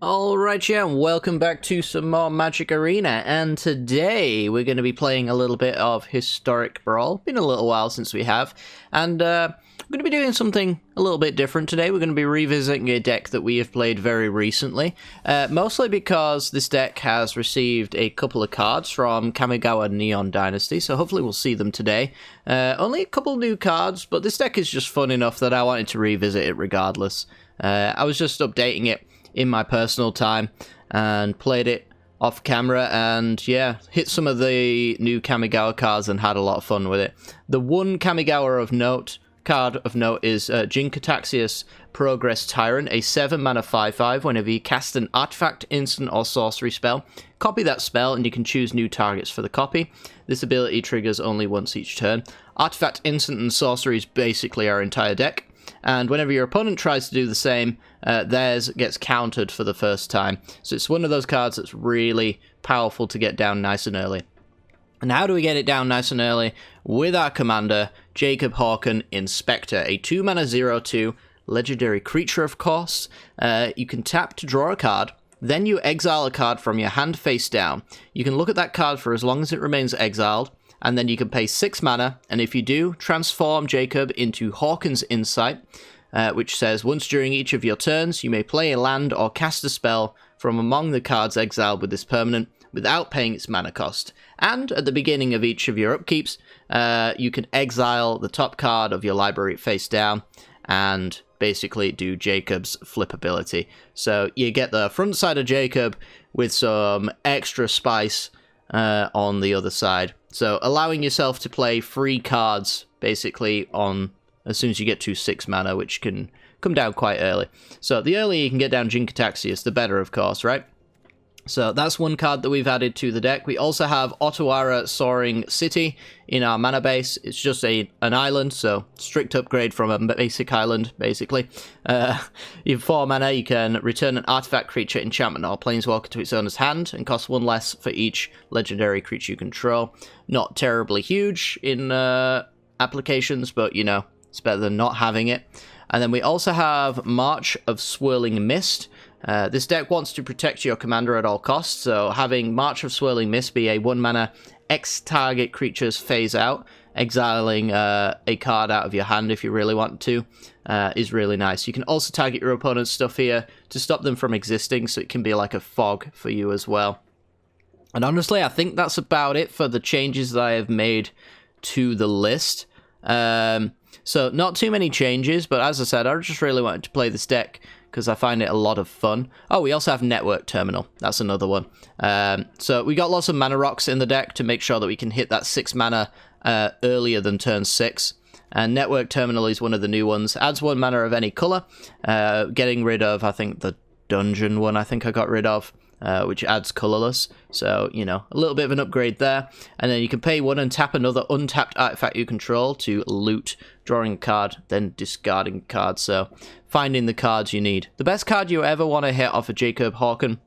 Alright, yeah, and welcome back to some more Magic Arena, and today we're going to be playing a little bit of Historic Brawl. Been a little while since we have, and I'm going to be doing something a little bit different today. We're going to be revisiting a deck that we have played very recently, mostly because this deck has received a couple of cards from Kamigawa Neon Dynasty, so hopefully we'll see them today. Only a couple new cards, but this deck is just fun enough that I wanted to revisit it regardless. I was just updating it in my personal time and played it off camera, and yeah, hit some of the new Kamigawa cards and had a lot of fun with it. The one Kamigawa card of note is Jinkataxius Progress Tyrant, a 7-mana 5/5. Whenever you cast an artifact, instant, or sorcery spell, copy that spell and you can choose new targets for the copy. This ability triggers only once each turn. Artifact, instant, and sorcery is basically our entire deck. And whenever your opponent tries to do the same, theirs gets countered for the first time. So it's one of those cards that's really powerful to get down nice and early. And how do we get it down nice and early? With our commander, Jacob Hauken, Inspector, a 2-mana 0/2 legendary creature, of course. You can tap to draw a card, then you exile a card from your hand face down. You can look at that card for as long as it remains exiled, and then you can pay 6 mana, and if you do, transform Jacob into Hawken's Insight, which says, once during each of your turns, you may play a land or cast a spell from among the cards exiled with this permanent, without paying its mana cost. And at the beginning of each of your upkeeps, you can exile the top card of your library face down, and basically do Jacob's flip ability. So you get the front side of Jacob with some extra spice on the other side. So allowing yourself to play free cards basically on as soon as you get to 6 mana, which can come down quite early. So the earlier you can get down Jinkataxius, the better, of course, right? So that's one card that we've added to the deck. We also have Otawara Soaring City in our mana base. It's just an island, so strict upgrade from a basic island, basically. You have 4 mana, you can return an artifact, creature, enchantment, or planeswalker to its owner's hand, and cost 1 less for each legendary creature you control. Not terribly huge in applications, but, you know, it's better than not having it. And then we also have March of Swirling Mist. This deck wants to protect your commander at all costs, so having March of Swirling Mist be a 1-mana X-target creatures phase out, exiling a card out of your hand if you really want to, is really nice. You can also target your opponent's stuff here to stop them from existing, so it can be like a fog for you as well. And honestly, I think that's about it for the changes that I have made to the list. So not too many changes, but as I said, I just really wanted to play this deck because I find it a lot of fun. Oh, we also have Network Terminal. That's another one. So we got lots of mana rocks in the deck to make sure that we can hit that 6 mana earlier than turn 6. And Network Terminal is one of the new ones. Adds 1 mana of any color. Getting rid of, I think, the dungeon one I think I got rid of. Which adds colorless, so, you know, a little bit of an upgrade there. And then you can pay 1 and tap another untapped artifact you control to loot, drawing a card, then discarding a card, so finding the cards you need. The best card you ever want to hit off of Jacob Hauken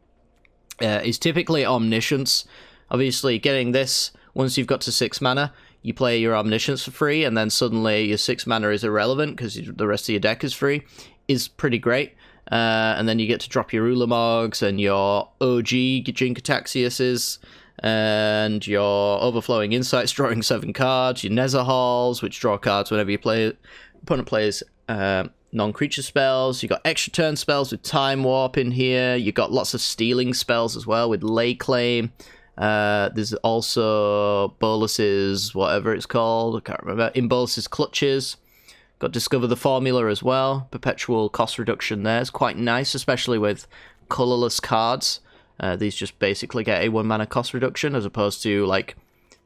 is typically Omniscience. Obviously, getting this, once you've got to 6 mana, you play your Omniscience for free, and then suddenly your 6 mana is irrelevant because the rest of your deck is free, is pretty great. And then you get to drop your Ulamogs and your OG Jinkataxiuses and your Overflowing Insights drawing 7 cards, your Nezahals, which draw cards whenever your opponent plays non-creature spells. You got extra turn spells with Time Warp in here. You got lots of stealing spells as well with Lay Claim. There's also Bolus's, whatever it's called, I can't remember, in Bolus's Clutches. Got Discover the Formula as well. Perpetual cost reduction there. It's quite nice, especially with colorless cards. These just basically get a 1-mana cost reduction, as opposed to, like,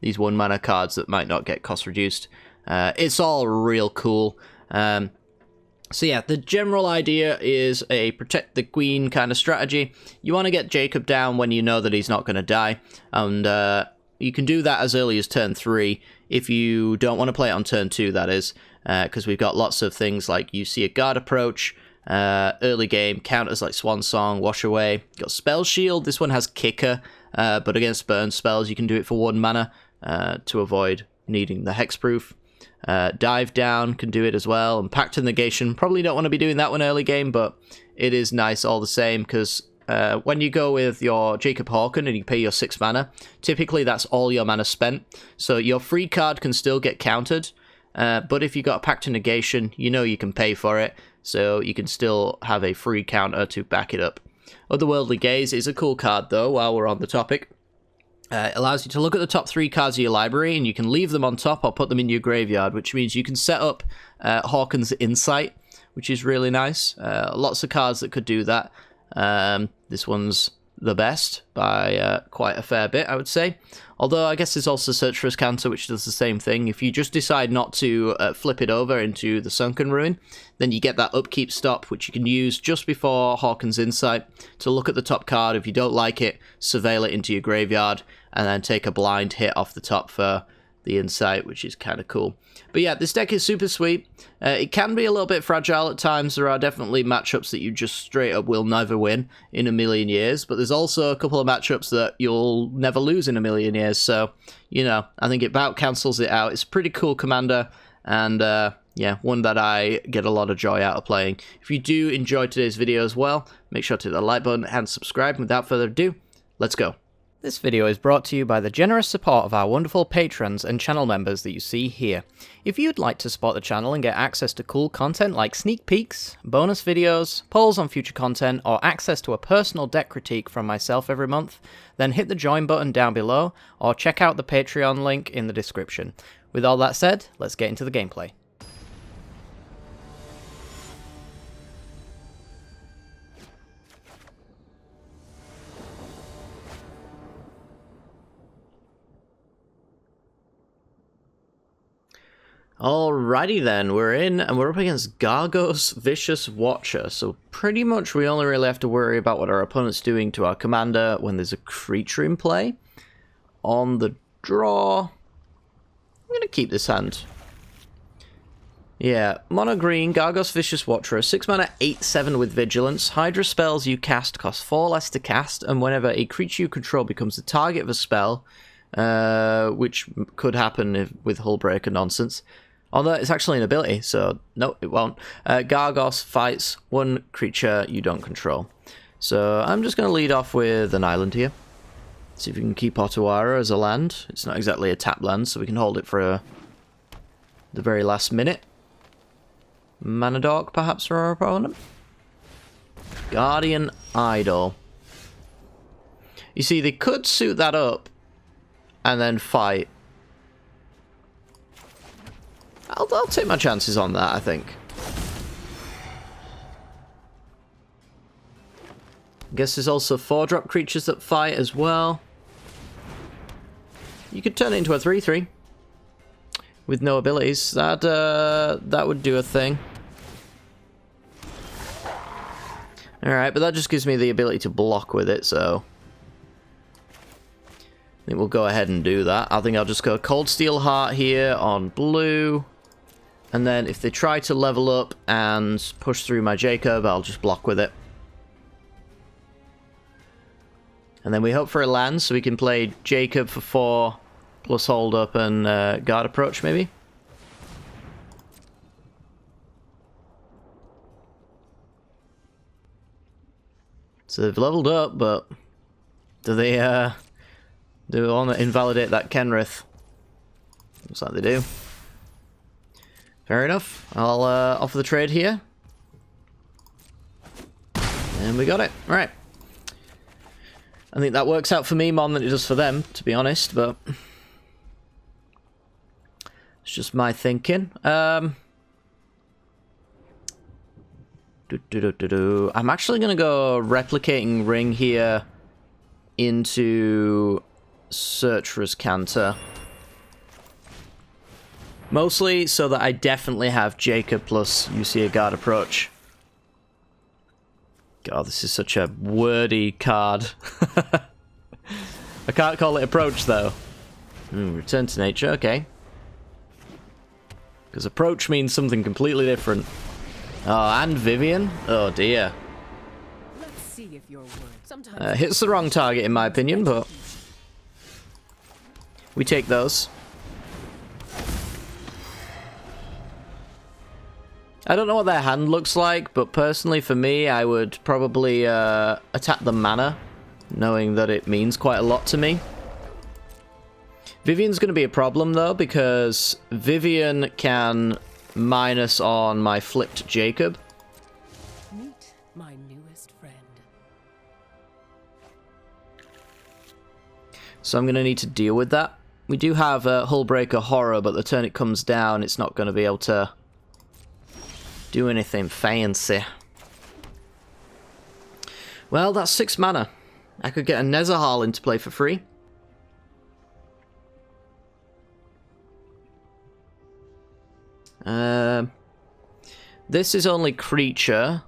these 1-mana cards that might not get cost reduced. It's all real cool. So yeah, the general idea is a protect the queen kind of strategy. You want to get Jacob down when you know that he's not going to die. And you can do that as early as turn 3, if you don't want to play it on turn 2, that is. Because we've got lots of things like you see a guard approach, early game, counters like Swan Song, Wash Away. Got Spell Shield, this one has Kicker, but against burn spells you can do it for 1 mana to avoid needing the Hexproof. Dive Down can do it as well, and Pact of Negation, probably don't want to be doing that one early game, but it is nice all the same, because when you go with your Jacob Hauken and you pay your 6 mana, typically that's all your mana spent. So your free card can still get countered, but if you got a Pact to Negation, you know you can pay for it, so you can still have a free counter to back it up. Otherworldly Gaze is a cool card though, while we're on the topic. It allows you to look at the top 3 cards of your library, and you can leave them on top or put them in your graveyard, which means you can set up Hawken's Insight, which is really nice. Lots of cards that could do that. This one's the best by quite a fair bit, I would say. Although I guess there's also Searcher's Canter, which does the same thing. If you just decide not to flip it over into the Sunken Ruin, then you get that upkeep stop, which you can use just before Hawken's Insight to look at the top card. If you don't like it, surveil it into your graveyard, and then take a blind hit off the top for the Insight, which is kind of cool. But yeah, this deck is super sweet. It can be a little bit fragile at times. There are definitely matchups that you just straight up will never win in a million years, but there's also a couple of matchups that you'll never lose in a million years, so, you know, I think it about cancels it out. It's a pretty cool commander, and yeah, one that I get a lot of joy out of playing. If you do enjoy today's video as well, make sure to hit the like button and subscribe. Without further ado, let's go. This video is brought to you by the generous support of our wonderful patrons and channel members that you see here. If you'd like to support the channel and get access to cool content like sneak peeks, bonus videos, polls on future content, or access to a personal deck critique from myself every month, then hit the join button down below, or check out the Patreon link in the description. With all that said, let's get into the gameplay. Alrighty then, we're in, and we're up against Gargos Vicious Watcher, so pretty much we only really have to worry about what our opponent's doing to our commander when there's a creature in play. On the draw, I'm going to keep this hand. Yeah, mono green, Gargos Vicious Watcher, 6 mana, 8/7 with Vigilance. Hydra spells you cast cost 4 less to cast, and whenever a creature you control becomes the target of a spell, which could happen with Hullbreaker nonsense. Although it's actually an ability, so no, it won't. Gargos fights one creature you don't control. So I'm just going to lead off with an island here. See if we can keep Otawara as a land. It's not exactly a tap land, so we can hold it for the very last minute. Mana Dork, perhaps, for our opponent. Guardian Idol. You see, they could suit that up and then fight. I'll take my chances on that, I think. Guess there's also 4-drop creatures that fight as well. You could turn it into a 3/3 with no abilities. That would do a thing. Alright, but that just gives me the ability to block with it, so I think we'll go ahead and do that. I think I'll just go Cold Steel Heart here on blue. And then if they try to level up and push through my Jacob, I'll just block with it. And then we hope for a land so we can play Jacob for 4 plus hold up and guard approach maybe. So they've leveled up, but do they want to invalidate that Kenrith? Looks like they do. Fair enough. I'll offer the trade here. And we got it. Right. I think that works out for me more than it does for them, to be honest, but it's just my thinking. I'm actually going to go Replicating Ring here into Searcher's Canter. Mostly so that I definitely have Jacob plus you see a guard approach. God, this is such a wordy card. I can't call it approach though. Return to nature, okay. Because approach means something completely different. Oh, and Vivian? Oh dear. Let's see if your word Hits the wrong target in my opinion, but we take those. I don't know what their hand looks like, but personally for me, I would probably attack the mana, knowing that it means quite a lot to me. Vivian's going to be a problem, though, because Vivian can minus on my flipped Jacob. Meet my newest friend. So I'm going to need to deal with that. We do have Hullbreaker Horror, but the turn it comes down, it's not going to be able to do anything fancy. Well, that's 6 mana. I could get a Nezahal into play for free. This is only creature.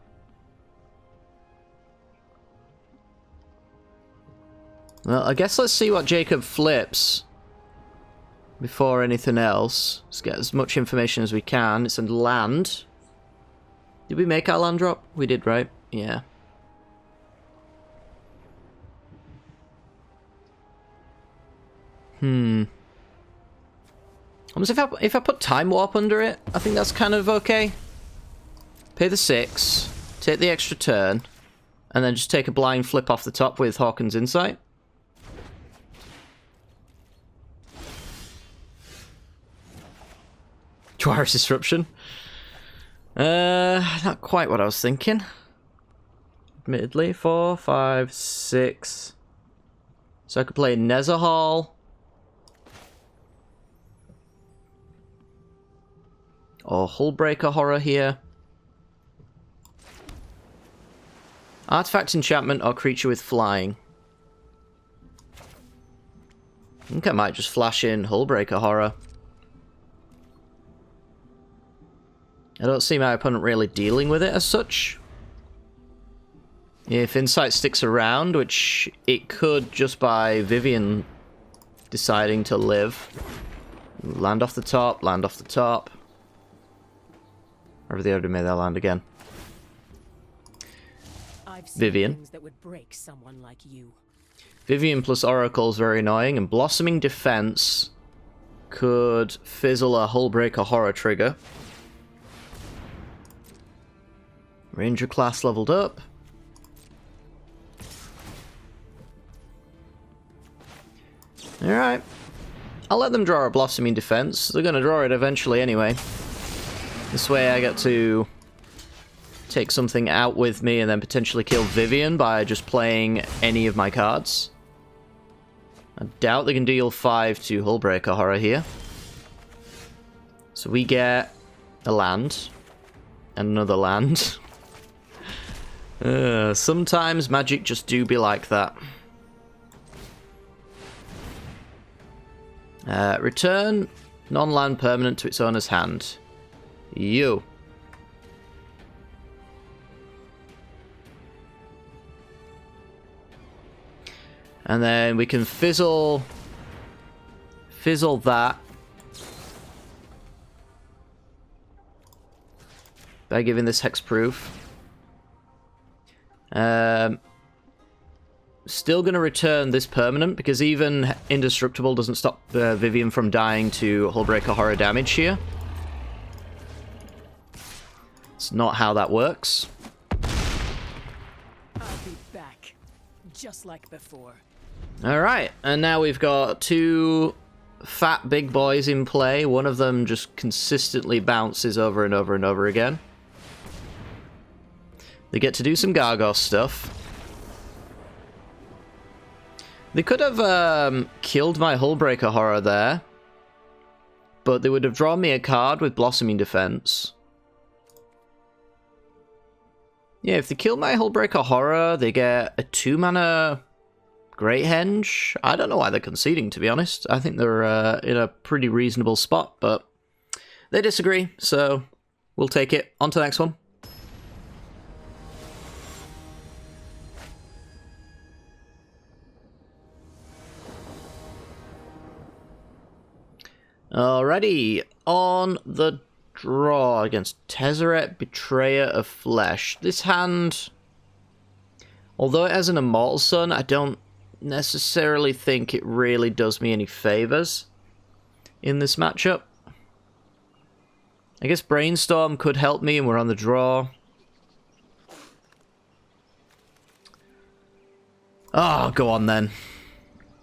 Well, I guess let's see what Jacob flips before anything else. Let's get as much information as we can. It's a land. Did we make our land drop? We did, right? Yeah. Almost if I put Time Warp under it, I think that's kind of okay. Pay the 6, take the extra turn, and then just take a blind flip off the top with Hauken's Insight. Dwarf's Disruption. Not quite what I was thinking. Admittedly, 4, 5, 6. So I could play Nezahal. Or Hullbreaker Horror here. Artifact Enchantment or Creature with Flying. I think I might just flash in Hullbreaker Horror. I don't see my opponent really dealing with it as such. If Insight sticks around, which it could just by Vivian deciding to live. Land off the top, land off the top. Or have they already made that land again? Vivian. Things that would break someone like you. Vivian plus Oracle is very annoying, and Blossoming Defense could fizzle a Hullbreaker Horror trigger. Ranger class leveled up. Alright. I'll let them draw a Blossoming Defense. They're going to draw it eventually anyway. This way I get to take something out with me and then potentially kill Vivian by just playing any of my cards. I doubt they can deal 5 to Hullbreaker Horror here. So we get a land. And another land. Sometimes Magic just do be like that. Return non-land permanent to its owner's hand. You. And then we can fizzle that by giving this hexproof. Still going to return this permanent because even Indestructible doesn't stop Vivian from dying to Hullbreaker Horror damage here. It's not how that works. I'll be back, just like before. Alright, and now we've got 2 fat big boys in play. One of them just consistently bounces over and over and over again. They get to do some Gargoth stuff. They could have killed my Hullbreaker Horror there, but they would have drawn me a card with Blossoming Defense. Yeah, if they kill my Hullbreaker Horror, they get a 2-mana Great Henge. I don't know why they're conceding, to be honest. I think they're in a pretty reasonable spot, but they disagree, so we'll take it. On to the next one. Alrighty, on the draw against Tezzeret, Betrayer of Flesh. This hand, although it has an Immortal Sun, I don't necessarily think it really does me any favors in this matchup. I guess Brainstorm could help me, and we're on the draw. Oh, go on then.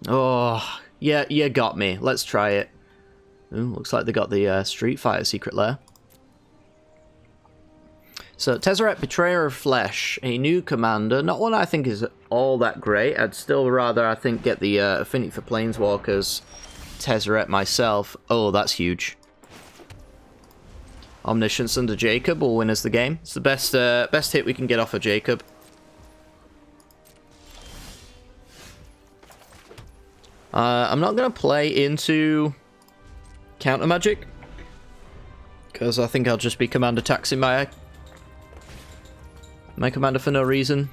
Oh, yeah, you got me. Let's try it. Ooh, looks like they got the Street Fighter secret lair. So, Tezzeret, Betrayer of Flesh, a new commander. Not one I think is all that great. I'd still rather, I think, get the Affinity for Planeswalkers Tezzeret myself. Oh, that's huge. Omniscience under Jacob will win us the game. It's the best hit we can get off of Jacob. I'm not going to play into counter magic, because I think I'll just be commander taxing my commander for no reason.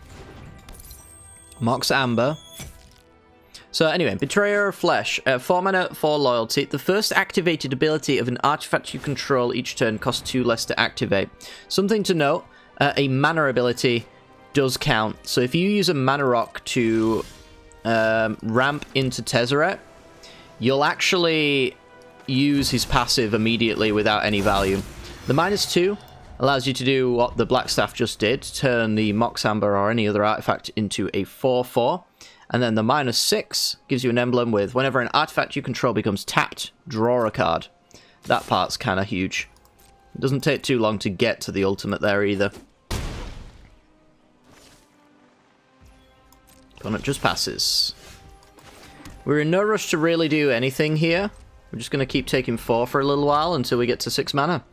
Mox Amber. So anyway, Betrayer of Flesh. 4 mana, 4 loyalty. The first activated ability of an artifact you control each turn costs 2 less to activate. Something to note, a mana ability does count. So if you use a mana rock to ramp into Tezzeret, you'll actually use his passive immediately without any value. The -2 allows you to do what the Blackstaff just did, turn the Mox Amber or any other artifact into a 4/4. And then the -6 gives you an emblem with whenever an artifact you control becomes tapped, draw a card. That part's kind of huge. It doesn't take too long to get to the ultimate there either. Opponent just passes. We're in no rush to really do anything here. We're just going to keep taking 4 for a little while until we get to 6 mana.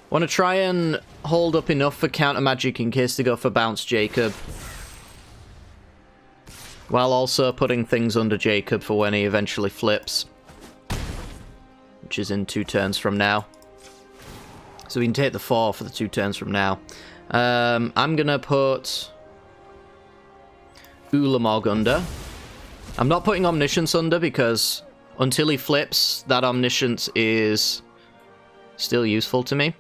Want to try and hold up enough for counter magic in case they go for Bounce Jacob, while also putting things under Jacob for when he eventually flips, which is in 2 turns from now. So we can take the 4 for the 2 turns from now. I'm gonna put Ulamog under. I'm not putting Omniscience under because until he flips, that Omniscience is still useful to me.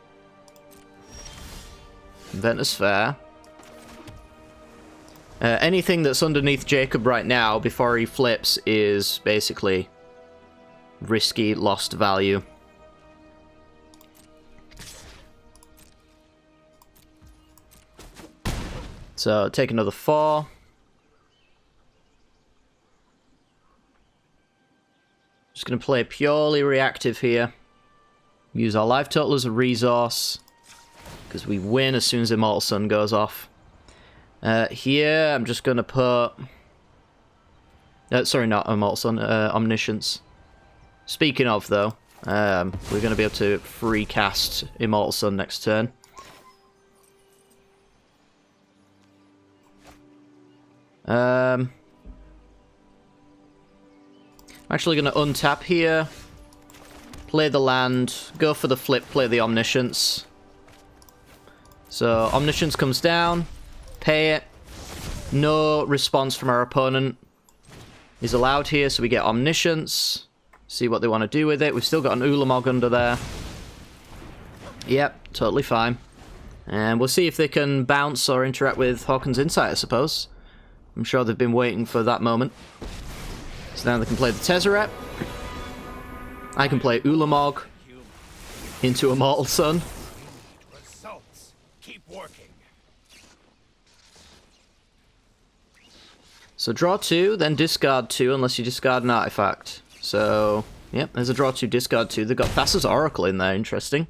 Inventor's Fair. Anything that's underneath Jacob right now before he flips is basically risky, lost value. So take another 4. Just going to play purely reactive here. Use our life total as a resource, because we win as soon as Immortal Sun goes off. Here, I'm just going to put... sorry, not Immortal Sun, Omniscience. Speaking of, though, we're going to be able to free cast Immortal Sun next turn. I'm actually going to untap here, play the land, go for the flip, play the Omniscience. So, Omniscience comes down, pay it. No response from our opponent is allowed here, so we get Omniscience. See what they want to do with it. We've still got an Ulamog under there. Yep, totally fine. And we'll see if they can bounce or interact with Hauken's Insight, I suppose. I'm sure they've been waiting for that moment. So now they can play the Tezzeret. I can play Ulamog into Immortal Sun. Results. Keep working. So draw 2, then discard 2 unless you discard an artifact. So, yep, there's a draw 2, discard 2. They've got Thassa's Oracle in there, interesting.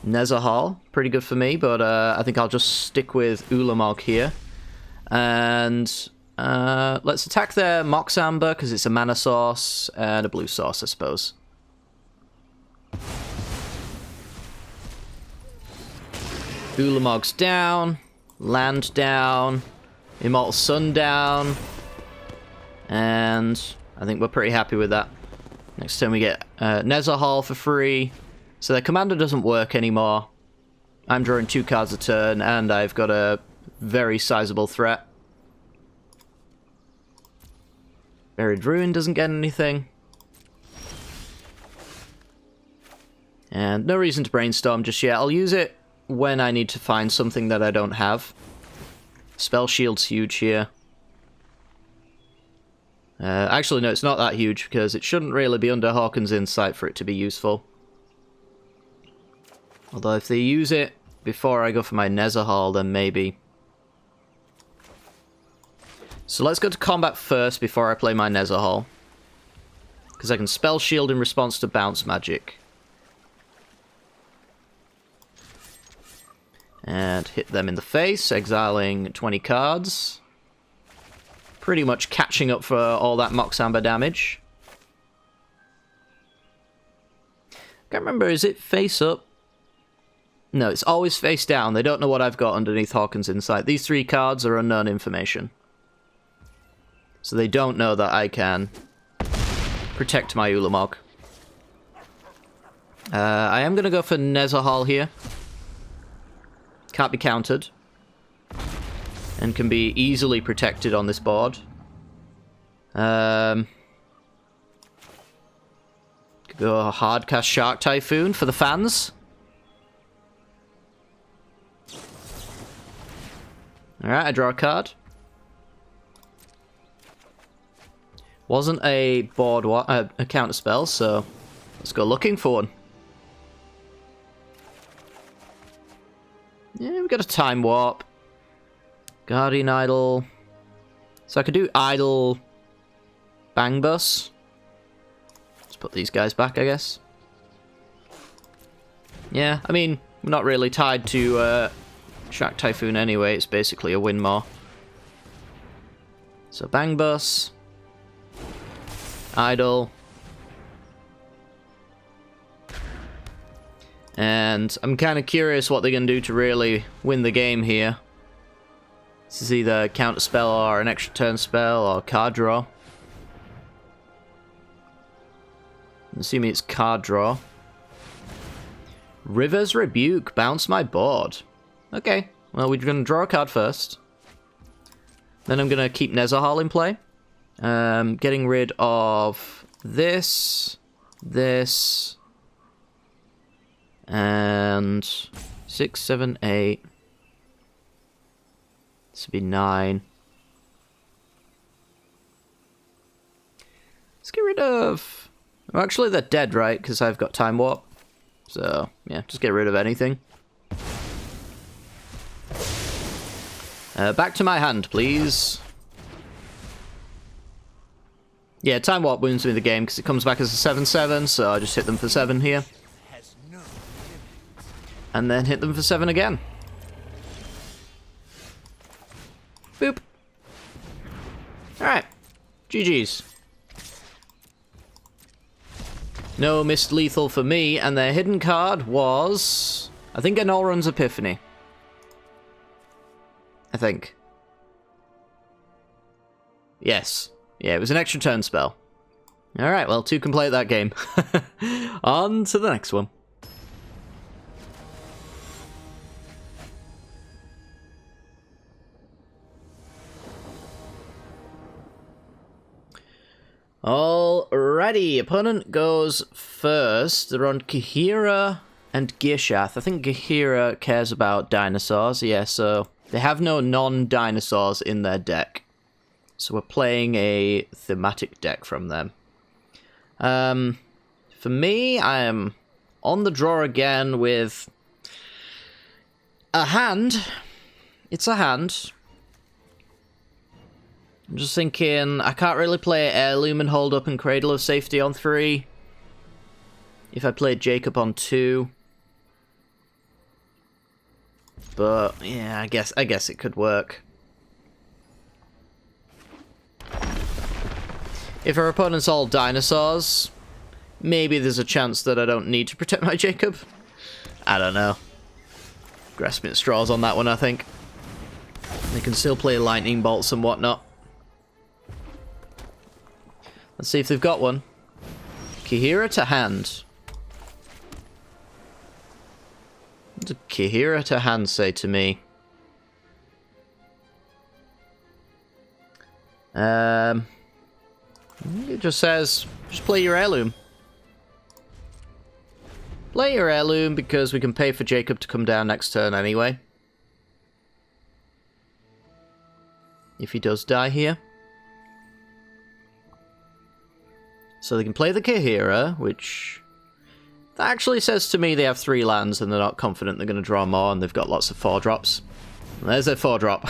Nezahal, pretty good for me, but I think I'll just stick with Ulamog here. And let's attack their Mox Amber, because it's a mana source, and a blue source, I suppose. Ulamog's down, land down, Immortal Sun down, and I think we're pretty happy with that. Next turn we get Nezahal for free. So their commander doesn't work anymore. I'm drawing 2 cards a turn, and I've got a very sizable threat. Buried Ruin doesn't get anything. And no reason to brainstorm just yet. I'll use it when I need to find something that I don't have. Spell Shield's huge here. Actually, no, it's not that huge, because it shouldn't really be under Hauken's insight for it to be useful. Although if they use it before I go for my Nether Hall, then maybe. So let's go to combat first before I play my Nether Hall. Because I can spell shield in response to bounce magic. And hit them in the face, exiling 20 cards. Pretty much catching up for all that Mox Amber damage. Can't remember, is it face up? No, it's always face down. They don't know what I've got underneath Hauken's Insight. These 3 cards are unknown information. So they don't know that I can protect my Ulamog. I am going to go for Nether Hall here. Can't be countered. And can be easily protected on this board. Could go hard cast Shark Typhoon for the fans. Alright, I draw a card. Wasn't a board a counter spell, so let's go looking for one. Yeah, we got a Time Warp. Guardian Idol. So I could do Idol Bang Bus. Let's put these guys back, I guess. Yeah, I mean, we're not really tied to Shark Typhoon anyway. It's basically a win more. So Bang Bus. Idol. And I'm kind of curious what they're going to do to really win the game here. This is either a counter spell or an extra turn spell or card draw. I'm assuming it's card draw. River's Rebuke. Bounce my board. Okay. Well, we're going to draw a card first. Then I'm going to keep Nether Hall in play. Getting rid of this, and 6, 7, 8. This would be 9. Let's get rid of... Well, actually, they're dead, right? Because I've got Time Warp. So, yeah, just get rid of anything. Back to my hand, please. Yeah, Time Warp wins me the game because it comes back as a 7/7, so I just hit them for 7 here. And then hit them for 7 again. Boop. Alright. GG's. No missed lethal for me, and their hidden card was... I think an Allrun's Epiphany. I think. Yes. Yeah, it was an extra turn spell. Alright, well, 2 can play that game. On to the next one. Alrighty, opponent goes first. They're on Kahira and Gearshath. I think Kahira cares about dinosaurs, yeah, so they have no non-dinosaurs in their deck. So we're playing a thematic deck from them. For me, I am on the draw again with a hand. It's a hand. I'm just thinking, I can't really play Heirloom and Hold Up and Cradle of Safety on 3. If I played Jacob on 2. But, yeah, I guess it could work. If our opponent's all dinosaurs, maybe there's a chance that I don't need to protect my Jacob. I don't know. Grasping at straws on that one, I think. They can still play lightning bolts and whatnot. Let's see if they've got one. Kahira to hand. What does Kahira to hand say to me? It just says, just play your Heirloom. Play your Heirloom because we can pay for Jacob to come down next turn anyway. If he does die here. So they can play the Kahira, which... That actually says to me they have 3 lands and they're not confident they're going to draw more, and they've got lots of 4-drops. There's their 4-drop.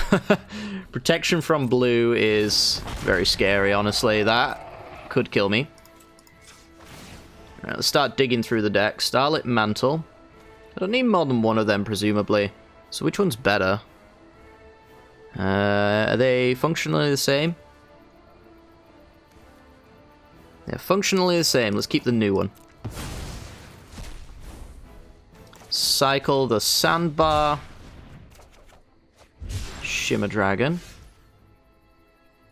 Protection from blue is very scary, honestly. That could kill me. Alright, let's start digging through the deck. Starlit Mantle. I don't need more than one of them, presumably. So which one's better? Are they functionally the same? Yeah, functionally the same. Let's keep the new one. Cycle the Sandbar. Shimmer Dragon.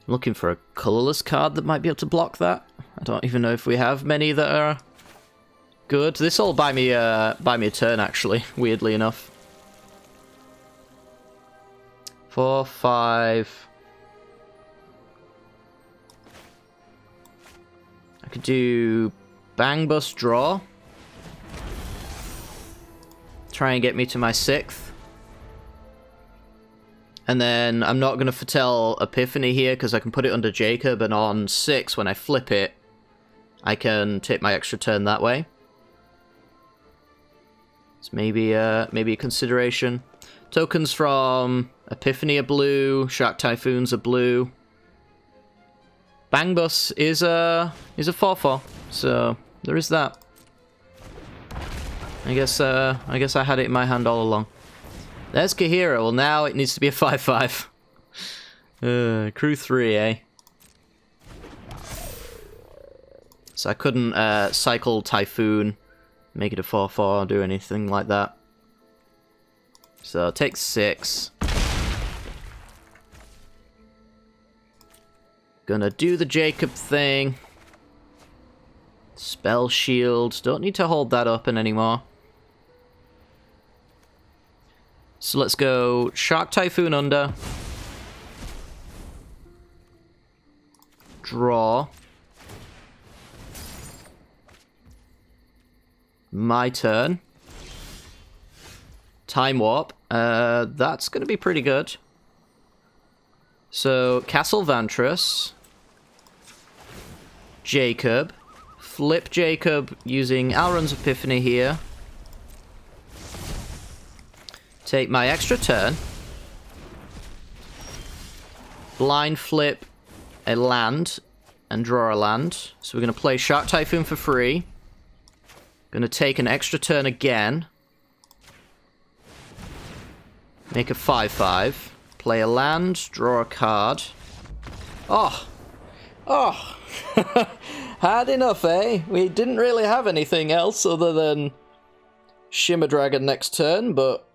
I'm looking for a colorless card that might be able to block that. I don't even know if we have many that are good. This will buy me a turn, actually, weirdly enough. 4, 5. I could do Bang Bus Draw. Try and get me to my 6th. And then I'm not going to foretell Epiphany here because I can put it under Jacob, and on 6, when I flip it, I can take my extra turn that way. It's maybe a consideration. Tokens from Epiphany are blue, Shark Typhoons are blue. Bang Bus is a 4/4, so there is that. I guess I had it in my hand all along. There's Kahira. Well, now it needs to be a 5/5. Crew 3, eh? So I couldn't cycle Typhoon, make it a 4/4, or do anything like that. So take 6. Gonna do the Jacob thing. Spell Shield. Don't need to hold that open anymore. So let's go Shark Typhoon under. Draw. My turn. Time Warp. That's going to be pretty good. So, Castle Vantress. Jacob. Flip Jacob using Alrund's Epiphany here. Take my extra turn. Blind flip a land and draw a land. So we're going to play Shark Typhoon for free. Going to take an extra turn again. Make a 5/5. Play a land, draw a card. Oh! Oh! Hard enough, eh? We didn't really have anything else other than Shimmer Dragon next turn, but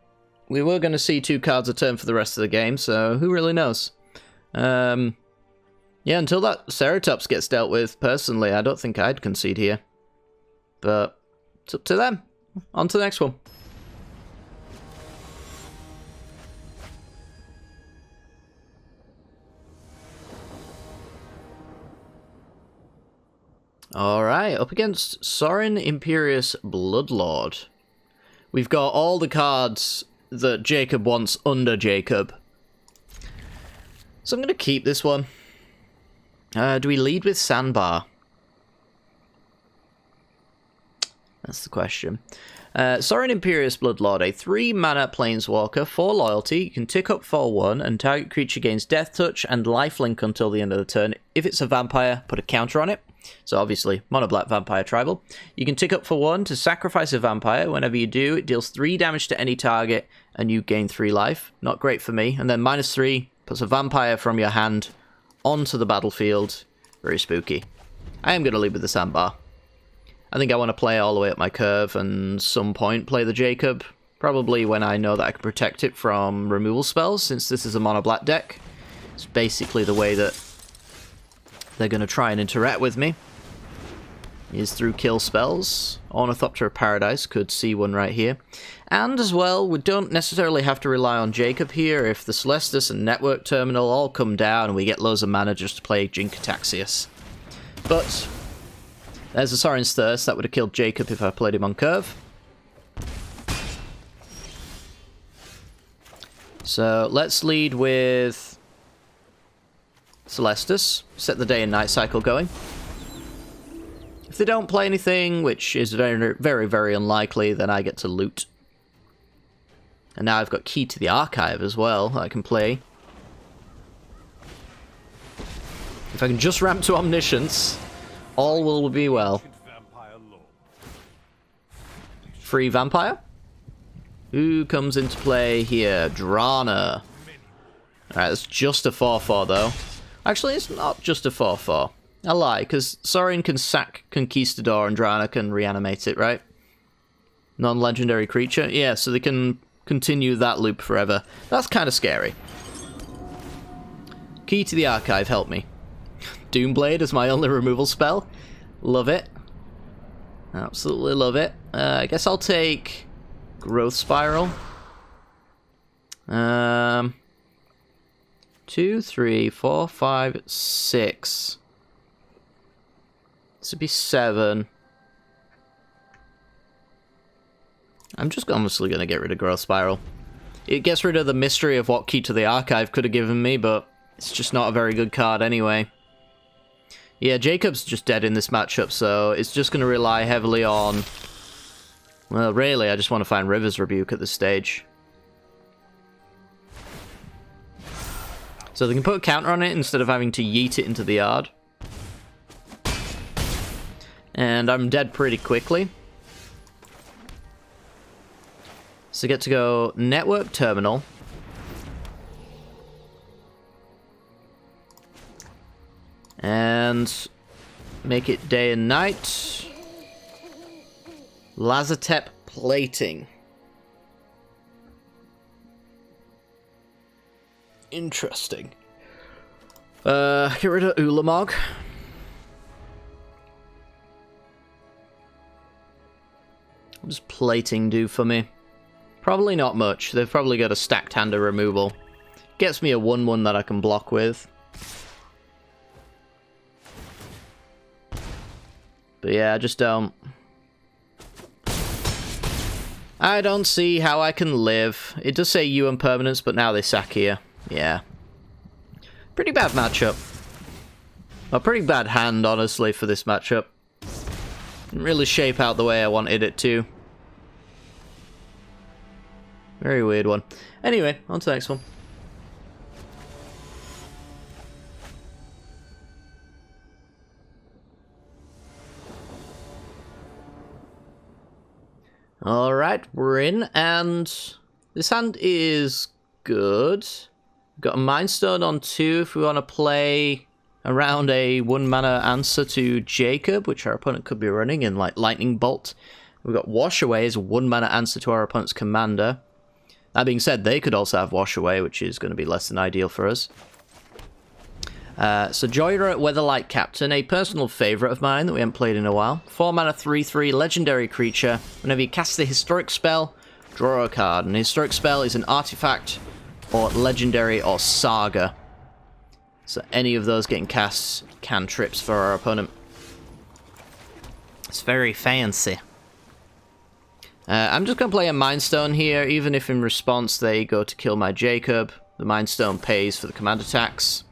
we were going to see 2 cards a turn for the rest of the game, so who really knows? Yeah, until that Ceratops gets dealt with, personally, I don't think I'd concede here. But it's up to them. On to the next one. Alright, up against Sorin Imperious Bloodlord. We've got all the cards that Jacob wants under Jacob. So I'm going to keep this one. Do we lead with Sandbar? That's the question. Sorin Imperious Bloodlord, a 3-mana planeswalker, 4 loyalty. You can tick up for 1 and target creature gains Death Touch and Lifelink until the end of the turn. If it's a vampire, put a counter on it. So obviously, mono black vampire tribal. You can tick up for 1 to sacrifice a vampire. Whenever you do, it deals 3 damage to any target and you gain 3 life. Not great for me. And then -3 puts a vampire from your hand onto the battlefield. Very spooky. I am going to lead with the Sandbar. I think I want to play all the way up my curve and some point play the Jacob. Probably when I know that I can protect it from removal spells, since this is a mono black deck. It's basically the way that they're going to try and interact with me, is through kill spells. Ornithopter of Paradise could see one right here. And as well, we don't necessarily have to rely on Jacob here. If the Celestis and Network Terminal all come down and we get loads of mana just to play Jin-Kataxias. But there's a Sorin's Thirst. That would have killed Jacob if I played him on curve. So let's lead with Celestis. Set the day and night cycle going. they don't play anything, which is very, very, very unlikely, then I get to loot. And now I've got Key to the Archive as well that I can play. If I can just ramp to Omniscience, all will be well. Free Vampire? Who comes into play here? Drana. Alright, it's just a 4-4 though. Actually, it's not just a 4-4. I lie, because Saurian can sack Conquistador and Drana can reanimate it, right? Non-legendary creature? Yeah, so they can continue that loop forever. That's kind of scary. Key to the Archive, help me. Doomblade is my only removal spell. Love it. Absolutely love it. I guess I'll take Growth Spiral. 2, 3, 4, 5, 6. This would be 7. I'm just honestly going to get rid of Growth Spiral. It gets rid of the mystery of what Key to the Archive could have given me, but it's just not a very good card anyway. Yeah, Jacob's just dead in this matchup, so it's just going to rely heavily on... Well, really, I just want to find River's Rebuke at this stage. So they can put a counter on it instead of having to yeet it into the yard. And I'm dead pretty quickly. So I get to go Network Terminal. And make it day and night. Lazatep Plating. Interesting. Get rid of Ulamog. What does Plating do for me? Probably not much. They've probably got a stacked hand of removal. Gets me a 1-1 that I can block with. But yeah, I just don't... I don't see how I can live. It does say UN permanence, but now they sack here. Yeah. Pretty bad matchup. A pretty bad hand, honestly, for this matchup. Didn't really shape out the way I wanted it to. Very weird one. Anyway, on to the next one. Alright, we're in, and this hand is good. Got a Mind Stone on 2 if we want to play around a 1-mana answer to Jacob, which our opponent could be running in like Lightning Bolt. We've got Wash Away as a 1-mana answer to our opponent's commander. That being said, they could also have Wash Away, which is going to be less than ideal for us. So Joyra, Weatherlight Captain, a personal favourite of mine that we haven't played in a while. 4-mana 3/3 legendary creature. Whenever you cast a historic spell, draw a card. And a historic spell is an artifact, or legendary, or saga. So any of those getting cast cantrips for our opponent. It's very fancy. I'm just going to play a Mind Stone here, even if in response they go to kill my Jacob. The Mind Stone pays for the command attacks.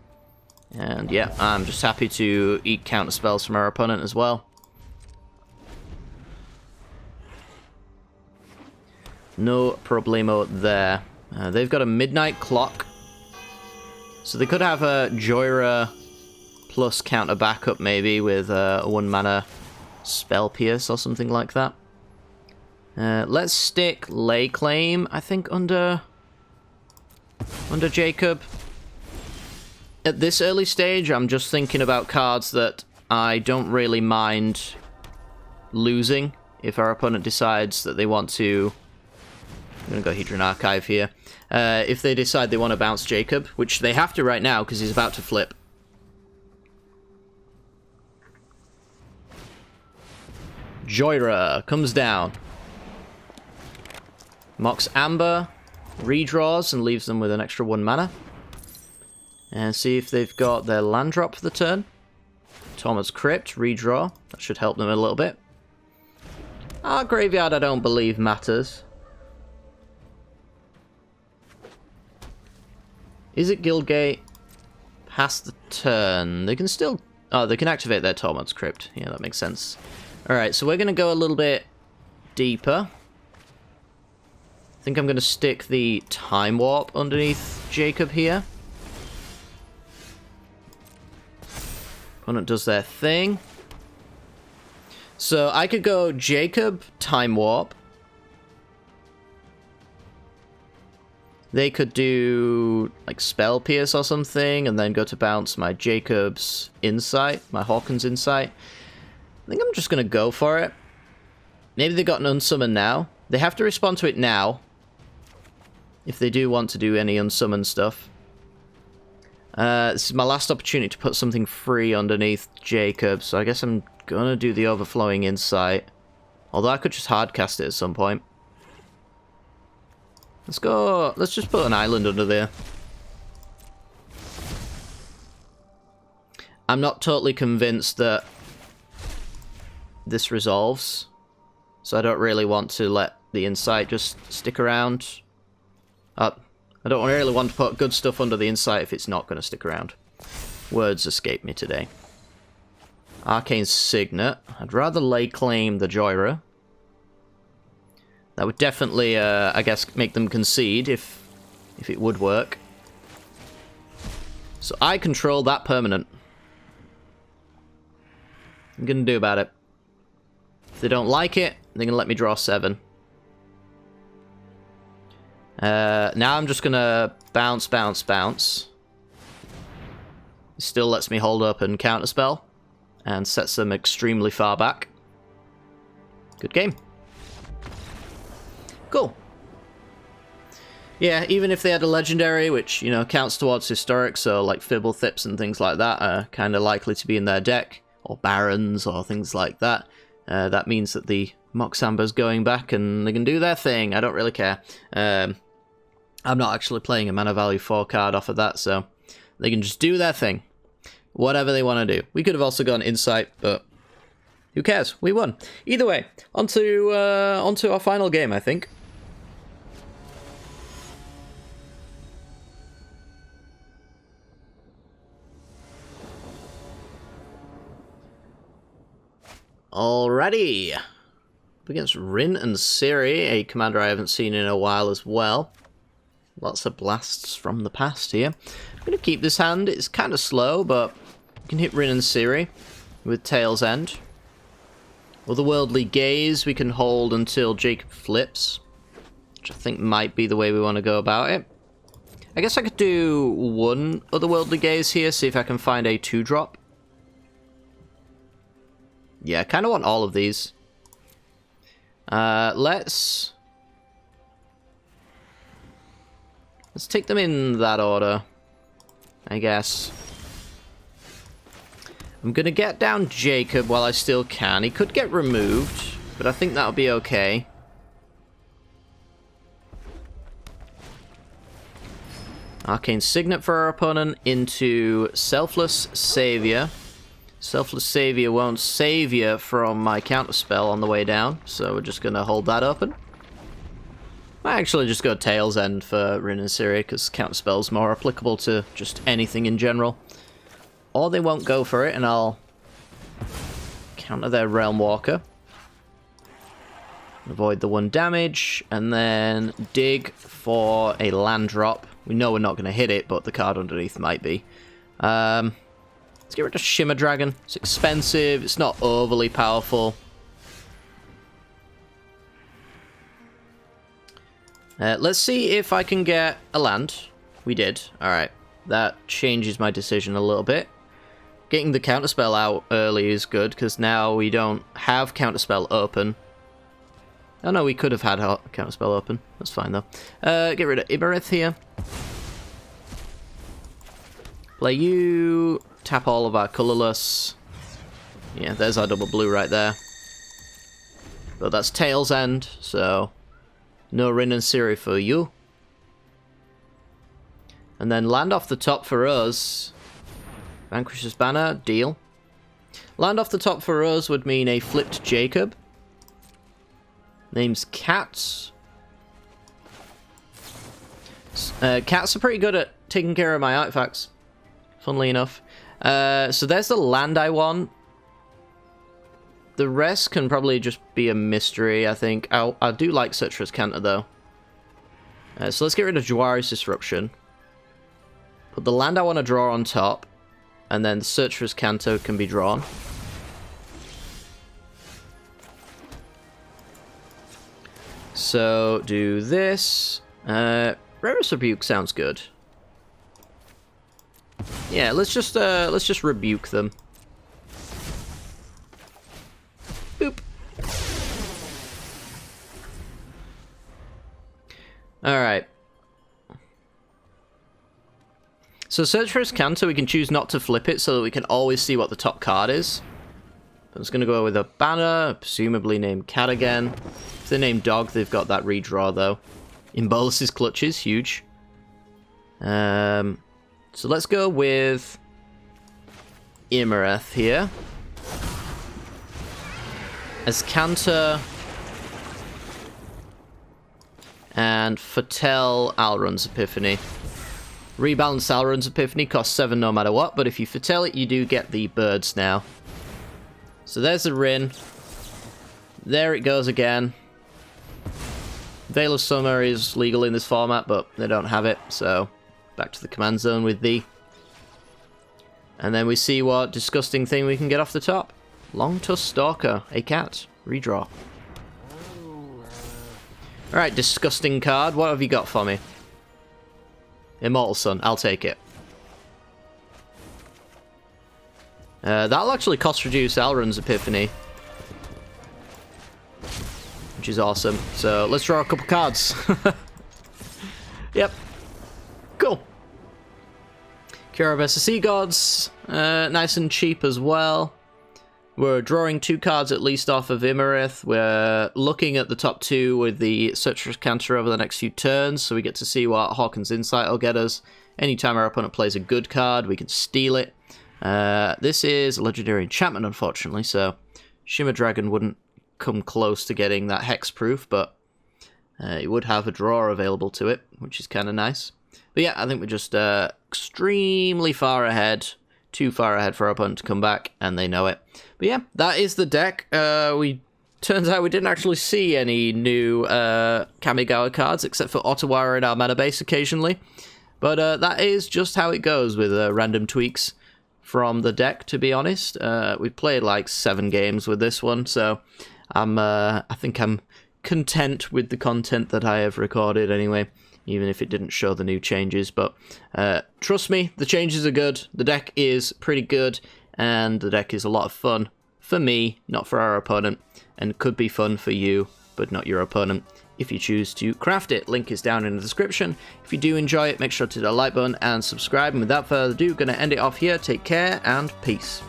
And yeah, I'm just happy to eat counter spells from our opponent as well. No problemo there. They've got a Midnight Clock. So they could have a Joyra plus counter backup maybe with a 1-mana Spell Pierce or something like that. Let's stick Lay Claim, I think, under Jacob. At this early stage, I'm just thinking about cards that I don't really mind losing if our opponent decides that they want to... I'm going to go Hedron Archive here. If they decide they want to bounce Jacob, which they have to right now because he's about to flip. Joyra comes down. Mox Amber, redraws and leaves them with an extra 1 mana. And see if they've got their land drop for the turn. Thomas Crypt, redraw. That should help them a little bit. Our graveyard, I don't believe, matters. Is it Guildgate? Past the turn. They can still... Oh, they can activate their Tormod's Crypt. Yeah, that makes sense. Alright, so we're going to go a little bit deeper. I think I'm going to stick the Time Warp underneath Jacob here. Opponent does their thing. So I could go Jacob, Time Warp. They could do like Spell Pierce or something, and then go to bounce my Jacob's Insight, my Hauken's Insight. I think I'm just going to go for it. Maybe they got an Unsummon now. They have to respond to it now, if they do want to do any Unsummon stuff. This is my last opportunity to put something free underneath Jacob, so I guess I'm going to do the Overflowing Insight. Although I could just hardcast it at some point. Let's go, let's just put an island under there. I'm not totally convinced that this resolves, so I don't really want to let the Insight just stick around. I don't really want to put good stuff under the Insight if it's not going to stick around. Words escape me today. Arcane Signet. I'd rather lay claim the Joyra. That would definitely, I guess, make them concede if it would work. So I control that permanent. What I'm going to do about it. If they don't like it, they're going to let me draw 7. Now I'm just going to bounce, bounce, bounce. It still lets me hold up and counterspell. And sets them extremely far back. Good game. Cool. Yeah, even if they had a legendary, which, you know, counts towards historic, so like Fibble Thips and things like that are kind of likely to be in their deck, or Barons, or things like that. That means that the Moxamba's going back and they can do their thing. I don't really care. I'm not actually playing a mana value 4 card off of that, so they can just do their thing. Whatever they want to do. We could have also gone Insight, but who cares? We won. Either way, onto our final game, I think. Alrighty. Up against Rin and Siri, a commander I haven't seen in a while as well. Lots of blasts from the past here. I'm going to keep this hand. It's kind of slow, but we can hit Rin and Siri with Tail's End. Otherworldly Gaze we can hold until Jacob flips, which I think might be the way we want to go about it. I guess I could do one Otherworldly Gaze here, see if I can find a 2-drop. Yeah, I kind of want all of these. Let's take them in that order, I guess. I'm going to get down Jacob while I still can. He could get removed, but I think that'll be okay. Arcane Signet for our opponent into Selfless Savior. Selfless Savior won't save you from my counterspell on the way down, so we're just going to hold that open. I actually just go Tail's End for Rin and Siri, because counterspell's more applicable to just anything in general. Or they won't go for it, and I'll counter their Realm Walker. Avoid the 1 damage, and then dig for a land drop. We know we're not going to hit it, but the card underneath might be. Let's get rid of Shimmer Dragon. It's expensive, it's not overly powerful. Let's see if I can get a land. We did. Alright. That changes my decision a little bit. Getting the counterspell out early is good, because now we don't have counterspell open. Oh no, we could have had counterspell open. That's fine though. Get rid of Ibarith here. Play you. Tap all of our colorless. Yeah, there's our double blue right there. But that's Tail's End, so no Rin and Siri for you. And then land off the top for us. Vanquish's Banner, deal. Land off the top for us would mean a flipped Jacob. Name's Cats. Cats are pretty good at taking care of my artifacts, funnily enough. So there's the land I want. The rest can probably just be a mystery, I think. I do like Citrus Canter, though. So let's get rid of Jawari's Disruption. Put the land I want to draw on top. And then Citrus Canter can be drawn. So, do this. Rarest Rebuke sounds good. Yeah, let's just rebuke them. Boop. Alright. So Citrus Canter, we can choose not to flip it so that we can always see what the top card is. I'm just going to go with a banner, presumably named Cat again. If they're named Dog, they've got that redraw though. Embolus's Clutches, huge. So let's go with Imareth here. As Canter and Foretell Alrund's Epiphany. Rebalance Alrund's Epiphany costs 7 no matter what, but if you foretell it, you do get the birds now. So there's the Rin. There it goes again. Veil of Summer is legal in this format, but they don't have it, so back to the command zone with thee. And then we see what disgusting thing we can get off the top. Long-Tusked Stalker, a cat. Redraw. Alright, disgusting card. What have you got for me? Immortal Sun. I'll take it. That'll actually cost reduce Alrund's Epiphany. Which is awesome. So, let's draw a couple cards. Yep. Cool. Cure of Sea Gods. Nice and cheap as well. We're drawing 2 cards at least off of Imareth. We're looking at the top 2 with the Citrus Canter over the next few turns, so we get to see what Hauken's Insight will get us. Anytime our opponent plays a good card, we can steal it. This is a legendary enchantment, unfortunately, so Shimmer Dragon wouldn't come close to getting that hexproof, but it would have a draw available to it, which is kind of nice. But yeah, I think we're just extremely far ahead. Too far ahead for our opponent to come back, and they know it. But yeah, that is the deck. Turns out we didn't actually see any new Kamigawa cards, except for Ottawa in our mana base occasionally. But that is just how it goes with random tweaks from the deck, to be honest. We've played like 7 games with this one, so I think I'm content with the content that I have recorded anyway, even if it didn't show the new changes. But trust me, the changes are good, the deck is pretty good, and the deck is a lot of fun for me, not for our opponent, and could be fun for you, but not your opponent, if you choose to craft it. Link is down in the description. If you do enjoy it, make sure to hit the like button and subscribe, and without further ado, going to end it off here. Take care, and peace.